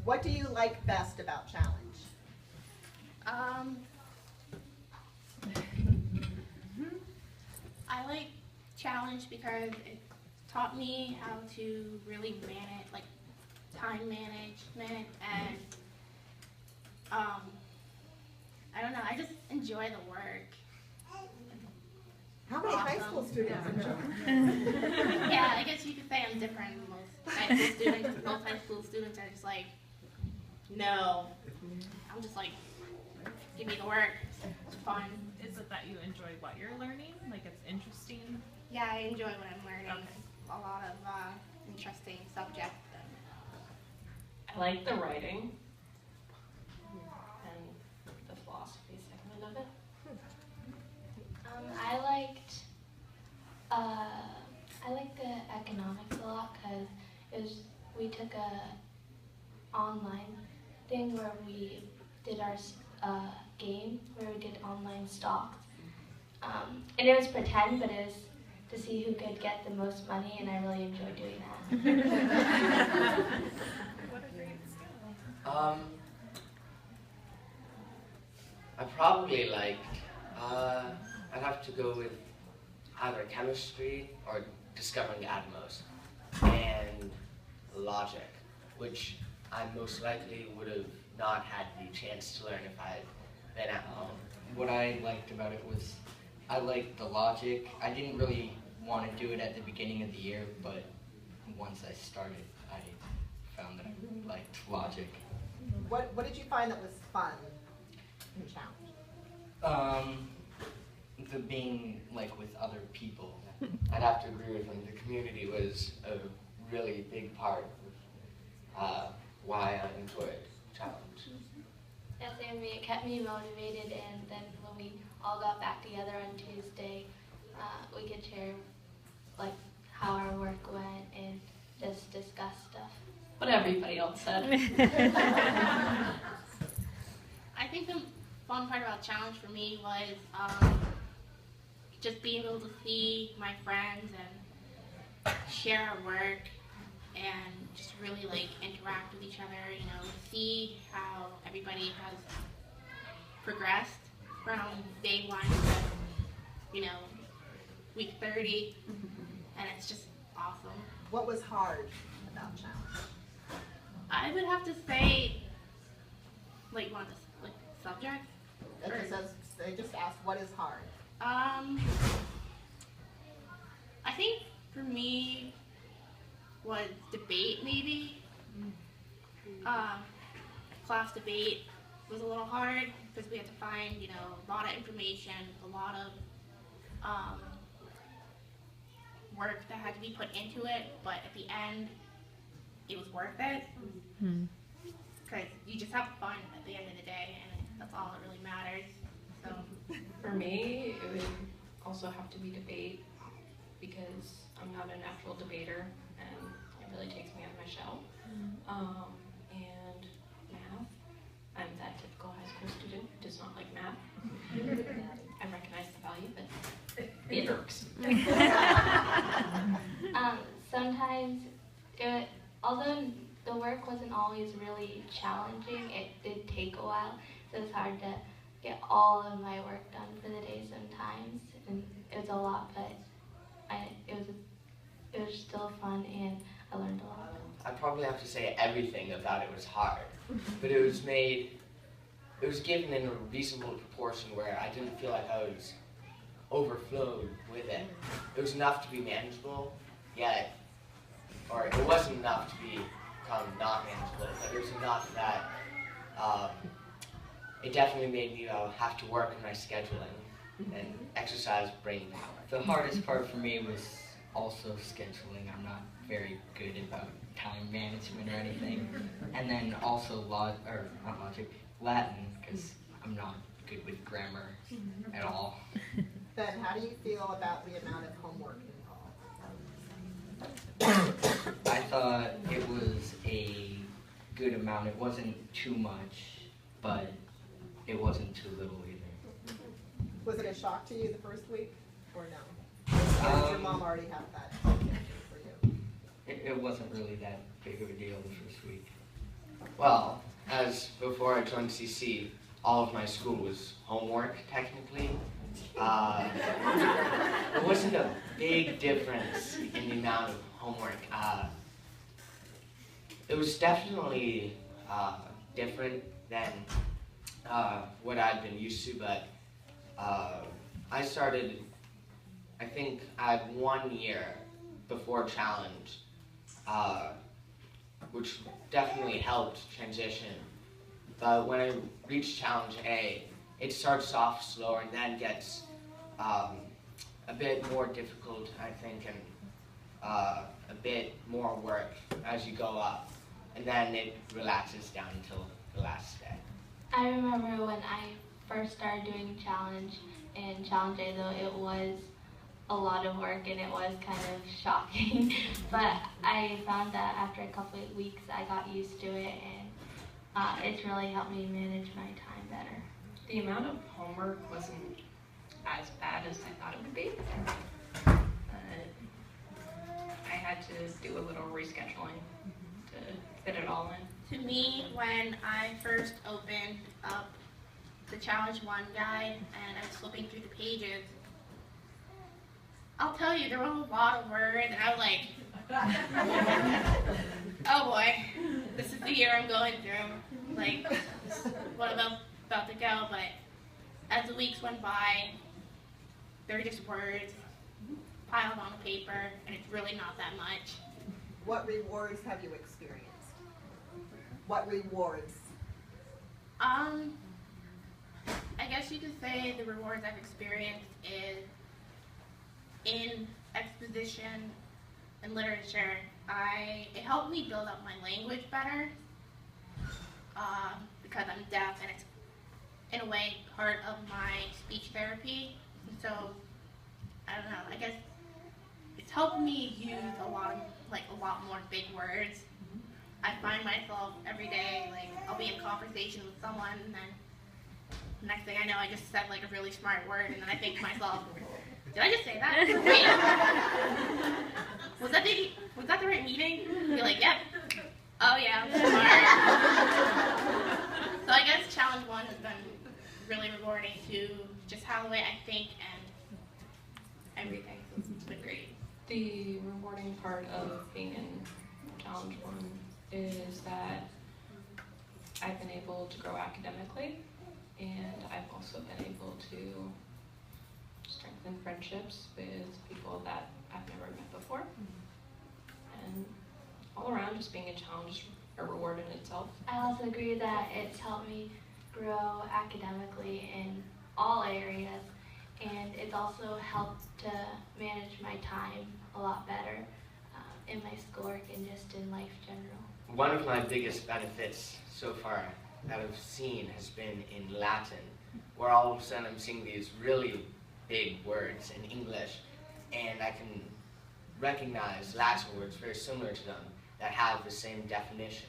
What do you like best about challenge? I like challenge because it taught me how to really manage, like time management, and I don't know, I just enjoy the work. How many high school students enjoy? Yeah, I guess you could say I'm different than most high school students. Most high school students are just like, no. I'm just like, give me the work. It's fun. Is it that you enjoy what you're learning? Like it's interesting? Yeah, I enjoy what I'm learning. Okay. A lot of interesting subjects. I like the writing and the philosophy segment of it. I liked the economics a lot because we took a online thing where we did our game where we did online stocks, and it was pretend, but it was to see who could get the most money, and I really enjoyed doing that. What are grades still? I probably liked, I'd have to go with either chemistry or discovering atomos and logic, which I most likely would have not had the chance to learn if I had been at home. What I liked about it was I liked the logic. I didn't really want to do it at the beginning of the year, but once I started, I found that I liked logic. What did you find that was fun in challenge? The being like with other people. I'd have to agree with him. The community was a really big part of why I enjoyed challenge. Yes, and it kept me motivated, and then when we all got back together on Tuesday, we could share like how our work went and just discuss stuff. What everybody else said. I think the fun part about challenge for me was just being able to see my friends and share our work and just really like interact with each other, you know, see how everybody has progressed from day 1 to, you know, week 30, and it's just awesome. What was hard about challenge? I would have to say, like, one of the subjects. They just asked, what is hard? I think for me was debate, maybe. Class debate was a little hard because we had to find, you know, a lot of information, a lot of work that had to be put into it, but at the end, it was worth it. Because you just have fun at the end of the day, and that's all that really matters. So. For me, it would also have to be debate because I'm not a natural debater and it really takes me out of my shell. And math, I'm that typical high school student who does not like math. I recognize the value, but it irks. Sometimes, although the work wasn't always really challenging, it did take a while, so it's hard to get all of my work done for the day sometimes, and it was a lot, but it was still fun, and I learned a lot. I probably have to say everything about it was hard, but it was given in a reasonable proportion where I didn't feel like I was overflowed with it. It was enough to be manageable, yet, or it wasn't enough to become not manageable, but it was enough that it definitely made me have to work on my scheduling and exercise brain power. The hardest part for me was also scheduling. I'm not very good about time management or anything. And then also Latin, because I'm not good with grammar at all. Ben, how do you feel about the amount of homework involved? I thought it was a good amount. It wasn't too much, but it wasn't too little either. Was it a shock to you the first week, or no? Or did your mom already have that for you? It wasn't really that big of a deal the first week. Well, as before I joined CC, all of my school was homework, technically. There wasn't a big difference in the amount of homework. It was definitely different than what I'd been used to, but I started, I think I had 1 year before challenge, which definitely helped transition. But when I reached challenge A, it starts off slower and then gets a bit more difficult, I think, and a bit more work as you go up. And then it relaxes down until the last day. I remember when I first started doing challenge in challenge A, though, it was a lot of work and it was kind of shocking. But I found that after a couple of weeks I got used to it, and it's really helped me manage my time better. The amount of homework wasn't as bad as I thought it would be. I had to do a little rescheduling to fit it all in. To me, when I first opened up the Challenge 1 guide and I was flipping through the pages, I'll tell you, there were a lot of words, and I was like, oh boy, this is the year I'm going through. Like, this is what I'm about to go. But as the weeks went by, there were just words piled on a paper, and it's really not that much. What rewards have you experienced? What rewards? I guess you could say the rewards I've experienced is in exposition and literature. It helped me build up my language better because I'm deaf, and it's in a way part of my speech therapy. And so I don't know. I guess it's helped me use a lot more big words. I find myself every day, like, I'll be in conversation with someone, and then the next thing I know, I just said like a really smart word, and then I think to myself, did I just say that? Wait, was that the right meaning? You're like, yep. Oh yeah, I'm smart. So I guess Challenge 1 has been really rewarding to just how the way I think and everything. So it's been great. The rewarding part of being in Challenge 1 is that I've been able to grow academically, and I've also been able to strengthen friendships with people that I've never met before. And all around, just being a challenge is a reward in itself. I also agree that it's helped me grow academically in all areas, and it's also helped to manage my time a lot better in my schoolwork and just in life general. One of my biggest benefits so far that I've seen has been in Latin, where all of a sudden I'm seeing these really big words in English, and I can recognize Latin words very similar to them that have the same definition.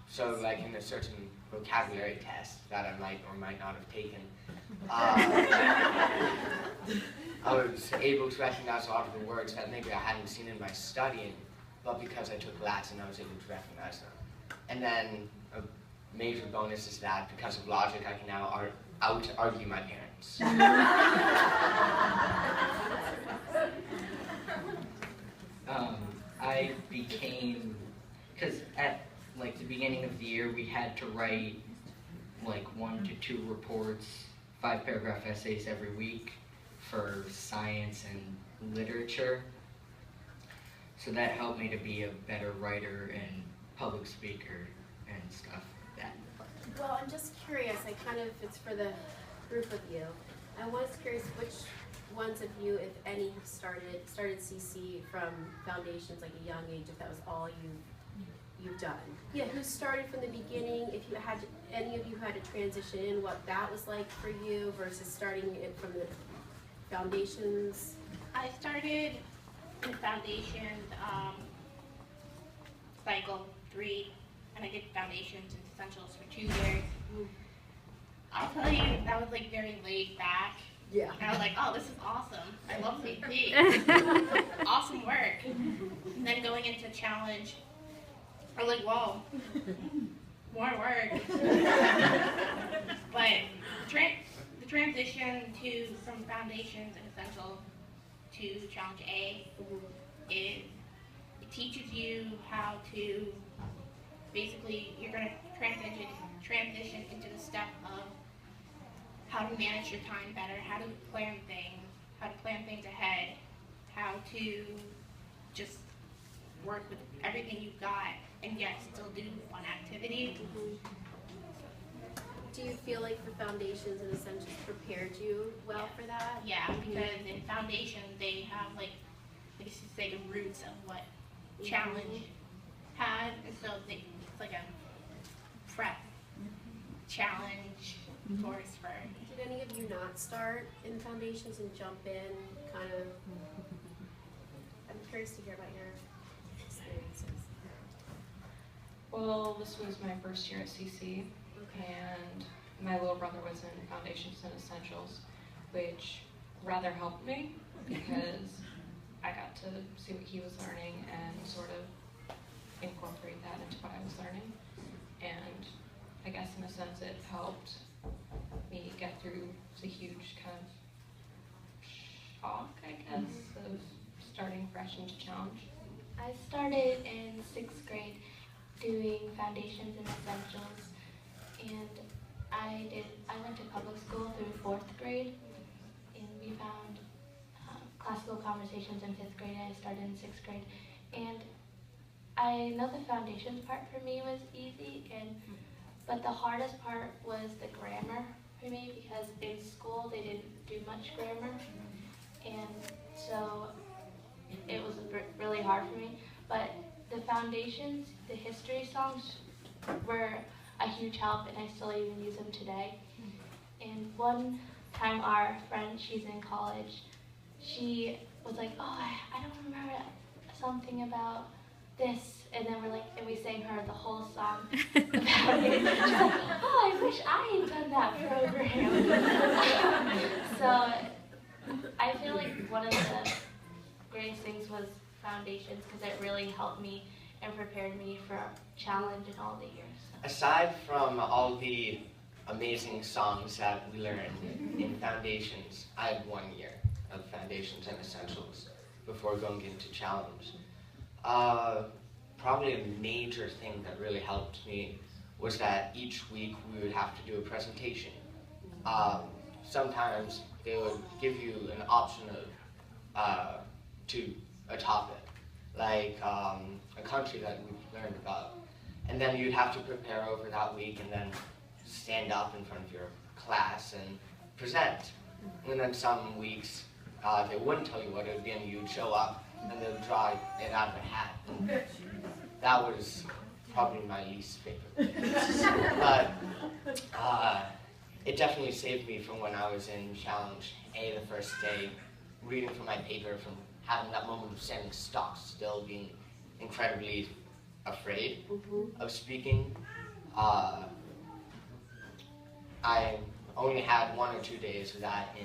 So like in a certain vocabulary test that I might or might not have taken, I was able to recognize a lot of the words that maybe I hadn't seen in my studying, but because I took Latin, I was able to recognize them. And then a major bonus is that because of logic, I can now out-argue my parents. I became, because at like the beginning of the year, we had to write like 1 to 2 reports, 5-paragraph essays every week for science and literature. So that helped me to be a better writer and public speaker and stuff like that. Well, I'm just curious, it's for the group of you. I was curious which ones of you, if any, have started CC from foundations like a young age, if that was all you've done. Yeah, who started from the beginning, if you had to, any of you had to transition in, what that was like for you versus starting it from the foundations. I started in foundations, cycle 3, and I did foundations and essentials for 2 years. I'll tell you, that was like very laid back. Yeah. And I was like, oh, this is awesome. I love CP. Awesome work. And then going into challenge, I was like, whoa, more work. But the transition from foundations and essential to challenge A is it teaches you how to basically you're going to transition into the step of how to manage your time better, how to plan things ahead, how to just work with everything you've got and yet still do fun activities. Do you feel like the foundations and essentials prepared you well for that? Yeah, because in foundation they have like it's say the roots of what challenge has, and so it's like a prep challenge course for. Did any of you not start in foundations and jump in kind of? I'm curious to hear about your experiences. Well, this was my first year at CC, and my little brother was in Foundations and Essentials, which rather helped me because I got to see what he was learning and sort of incorporate that into what I was learning. And I guess in a sense it helped me get through the huge kind of shock, I guess, of starting fresh into challenge. I started in 6th grade doing foundations and essentials, and I went to public school through 4th grade, and we found classical conversations in 5th grade, and I started in 6th grade. And I know the foundations part for me was easy, but the hardest part was the grammar for me, because in school they didn't do much grammar, and so it was really hard for me. But the foundations, the history songs were a huge help, and I still even use them today. And one time our friend, she's in college, she was like, oh, I don't remember something about this, and then and we sang her the whole song about it. She's like, oh, I wish I had done that program. So I feel like one of the greatest things was foundations, because it really helped me and prepared me for challenge in all the years. Aside from all the amazing songs that we learned in foundations, I had 1 year of foundations and essentials before going into challenge. Probably a major thing that really helped me was that each week we would have to do a presentation. Sometimes they would give you an option of to a topic, like a country that we've learned about. And then you'd have to prepare over that week and then stand up in front of your class and present. And then some weeks they wouldn't tell you what it would be, and you'd show up and they would draw it out of a hat. And that was probably my least favorite. But it definitely saved me from when I was in Challenge A the first day, reading from my paper, from having that moment of standing stock still, being incredibly afraid of speaking. I only had 1 or 2 days of that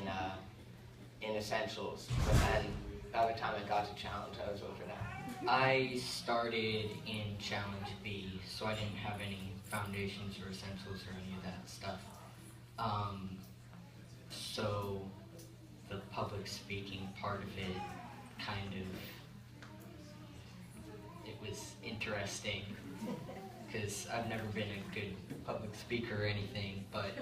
in essentials, but then by the time I got to challenge, I was over that. I started in challenge B, so I didn't have any foundations or essentials or any of that stuff. So the public speaking part of it it was interesting, because I've never been a good public speaker or anything, but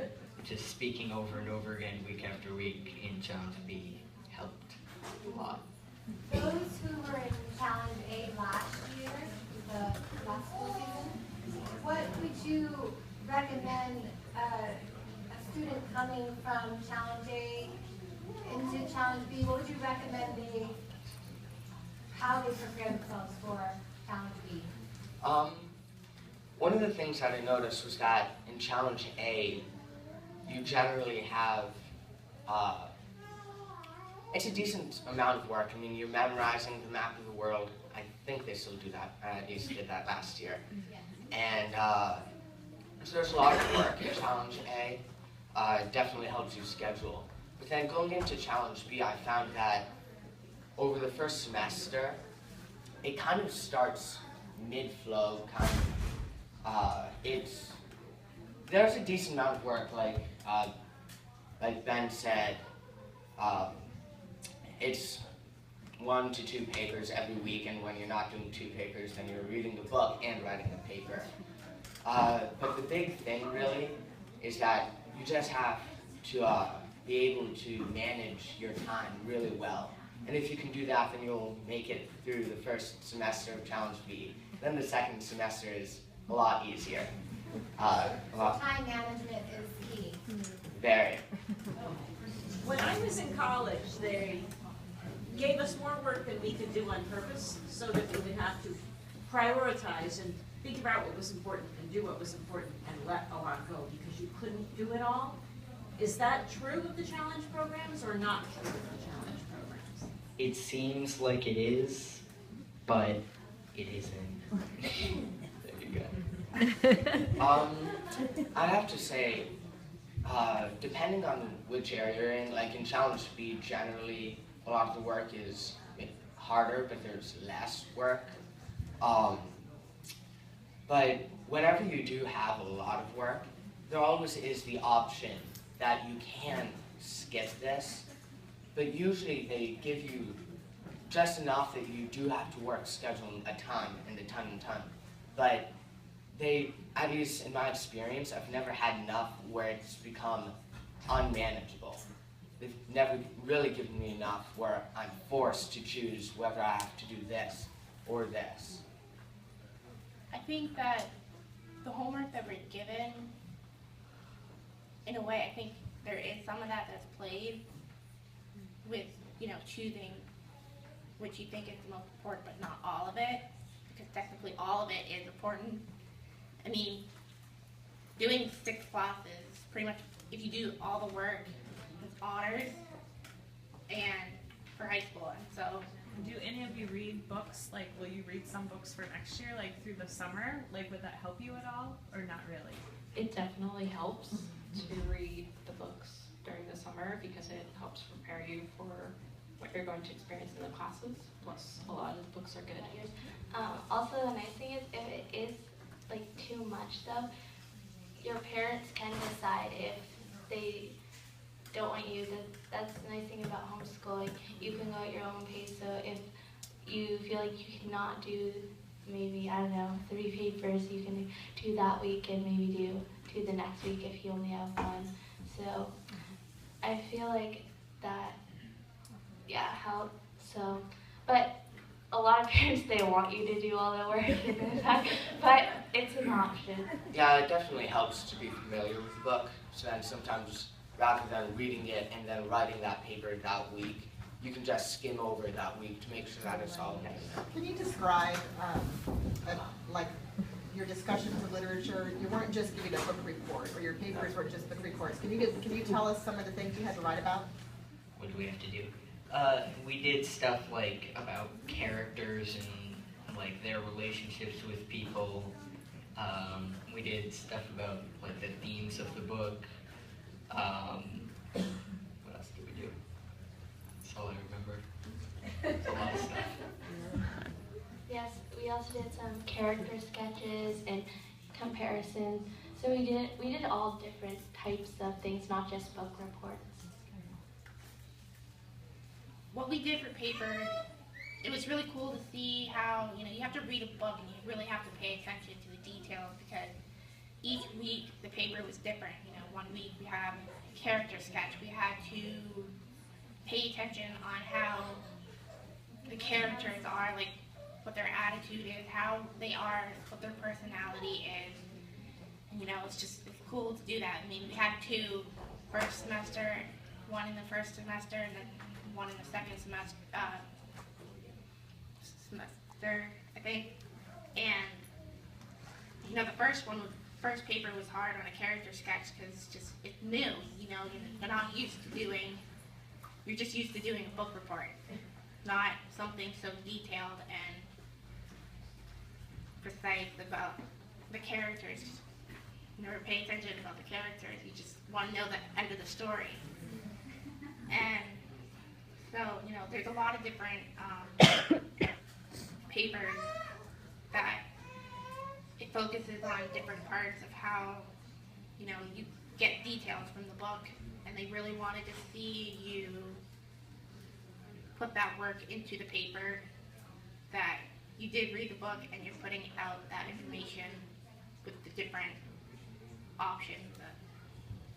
just speaking over and over again week after week in Challenge B helped a lot. Those who were in Challenge A last year, the last school season, what would you recommend a student coming from Challenge A into Challenge B, what would you recommend how they prepare themselves for Challenge B? One of the things that I noticed was that in Challenge A, you generally have, it's a decent amount of work. I mean, you're memorizing the map of the world. I think they still do that. I at least did that last year. And so there's a lot of work in Challenge A. It definitely helps you schedule. But then going into Challenge B, I found that over the first semester, it kind of starts mid-flow kind of. There's a decent amount of work, like Ben said. It's 1 to 2 papers every week, and when you're not doing 2 papers, then you're reading the book and writing a paper. But the big thing really is that you just have to be able to manage your time really well. And if you can do that, then you'll make it through the first semester of Challenge B. Then the second semester is a lot easier. Time management is key. Very. When I was in college, they gave us more work than we could do on purpose, so that we would have to prioritize and figure out what was important and do what was important and let a lot go because you couldn't do it all. Is that true of the challenge programs or not true of the challenge programs? It seems like it is, but it isn't. There you go. I have to say, depending on which area you're in, like in Challenge B, generally a lot of the work is harder, but there's less work. But whenever you do have a lot of work, there always is the option that you can skip this, but usually they give you just enough that you do have to work scheduling a ton and a ton and ton. But they, at least in my experience, I've never had enough where it's become unmanageable. They've never really given me enough where I'm forced to choose whether I have to do this or this. I think that the homework that we're given, in a way, I think there is some of that that's played with, choosing which you think is the most important, but not all of it, because technically all of it is important. I mean, doing 6 classes, pretty much, if you do all the work, it's honors, and for high school, and so. Do any of you read books? Like, will you read some books for next year, like through the summer? Like, would that help you at all, or not really? It definitely helps to read the books during the summer because it helps prepare you for what you're going to experience in the classes. Plus, a lot of the books are good. Also, the nice thing is, if it is like too much though, your parents can decide if they don't want you. That's the nice thing about homeschooling. You can go at your own pace. So if you feel like you cannot do maybe, 3 papers, you can do that week and maybe do 2 the next week if you only have 1. So I feel like that, helps. So, but a lot of parents, they want you to do all the work, but it's an option. Yeah, it definitely helps to be familiar with the book. So then sometimes, rather than reading it and then writing that paper that week, you can just skim over that week to make sure that it's all in. Can you describe, like, your discussions of literature? You weren't just giving a book report, or your papers weren't just book reports. Can you tell us some of the things you had to write about? What do we have to do? We did stuff like about characters and like their relationships with people. We did stuff about like the themes of the book. What else did we do? That's all I remember. It's a lot of stuff. Yes, we also did some character sketches and comparisons. So we did all different types of things, not just book reports. What we did for paper, it was really cool to see how, you have to read a book and you really have to pay attention to the details because each week the paper was different. One week we have a character sketch. We had to pay attention on how the characters are, like what their attitude is, how they are, what their personality is. And, it's cool to do that. I mean, we had 2 first semester, 1 in the first semester, and then 1 in the second semester, I think. And, the first paper was hard on a character sketch because it's new, you're not used to doing, you're just used to doing a book report, not something so detailed and precise about the characters. You never pay attention about the characters, you just want to know the end of the story. And so, there's a lot of different papers that focuses on different parts of how, you know, you get details from the book, and they really wanted to see you put that work into the paper, that you did read the book and you're putting out that information with the different options that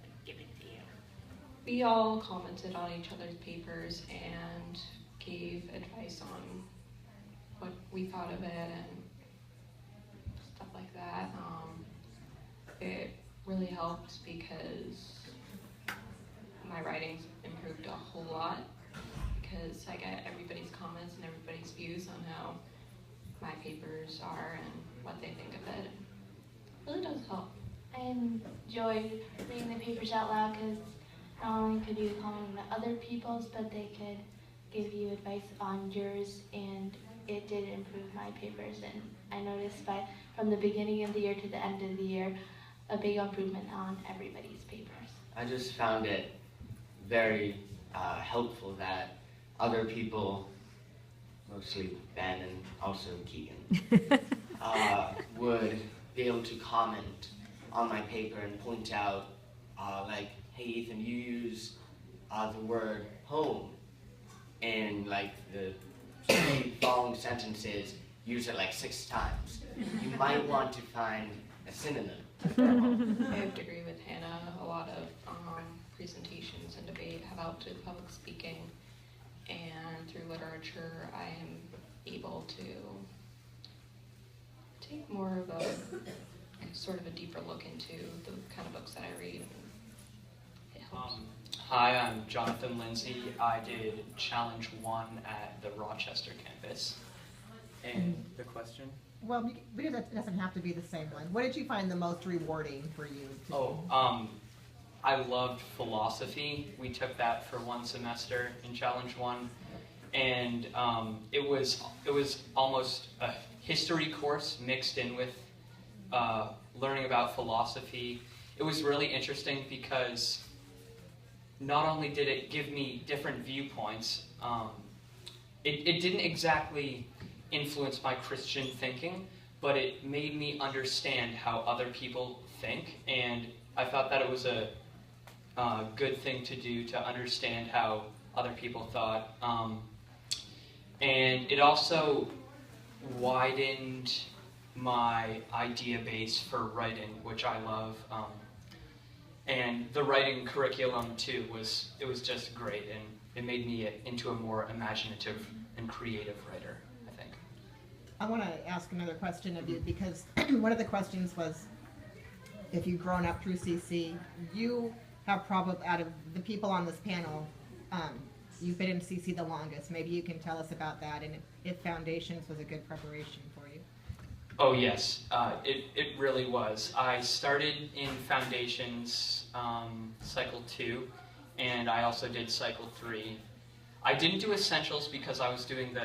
are given to you. We all commented on each other's papers and gave advice on what we thought of it and stuff like that. It really helped because my writing's improved a whole lot because I get everybody's comments and everybody's views on how my papers are and what they think of it. It really does help. I enjoyed reading the papers out loud because not only could you comment on other people's, but they could give you advice on yours, and it did improve my papers. And I noticed from the beginning of the year to the end of the year, a big improvement on everybody's papers. I just found it very helpful that other people, mostly Ben and also Keegan, would be able to comment on my paper and point out, like, hey Ethan, you use the word home in like the 3 following sentences, use it like 6 times. You might want to find a synonym. I have to agree with Hannah. A lot of presentations and debate have helped with public speaking, and through literature I am able to take more of a sort of a deeper look into the kind of books that I read. It helps. Hi, I'm Jonathan Lindsay. I did Challenge 1 at the Rochester campus. And the question? Well, because it doesn't have to be the same one. What did you find the most rewarding for you to do? I loved philosophy. We took that for 1 semester in Challenge 1. And it was almost a history course mixed in with learning about philosophy. It was really interesting because not only did it give me different viewpoints, it didn't exactly influence my Christian thinking, but it made me understand how other people think, and I thought that it was a good thing to do, to understand how other people thought. And it also widened my idea base for writing, which I love. And the writing curriculum too was just great, and it made me into a more imaginative and creative writer, I think. I want to ask another question of you, because one of the questions was, if you've grown up through CC, you have probably, out of the people on this panel, you've been in CC the longest. Maybe you can tell us about that, and if Foundations was a good preparation for you. Oh yes, it really was. I started in Foundations Cycle 2, and I also did Cycle 3. I didn't do Essentials because I was doing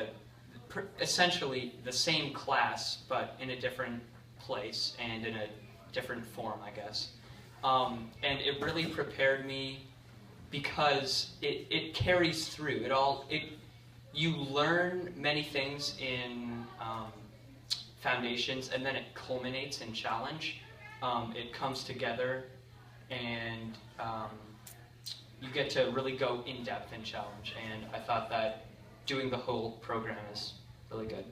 essentially the same class, but in a different place and in a different form, I guess. And it really prepared me because it carries through. You learn many things in Foundations, and then it culminates in Challenge. It comes together, and you get to really go in depth in Challenge. And I thought that doing the whole program is really good.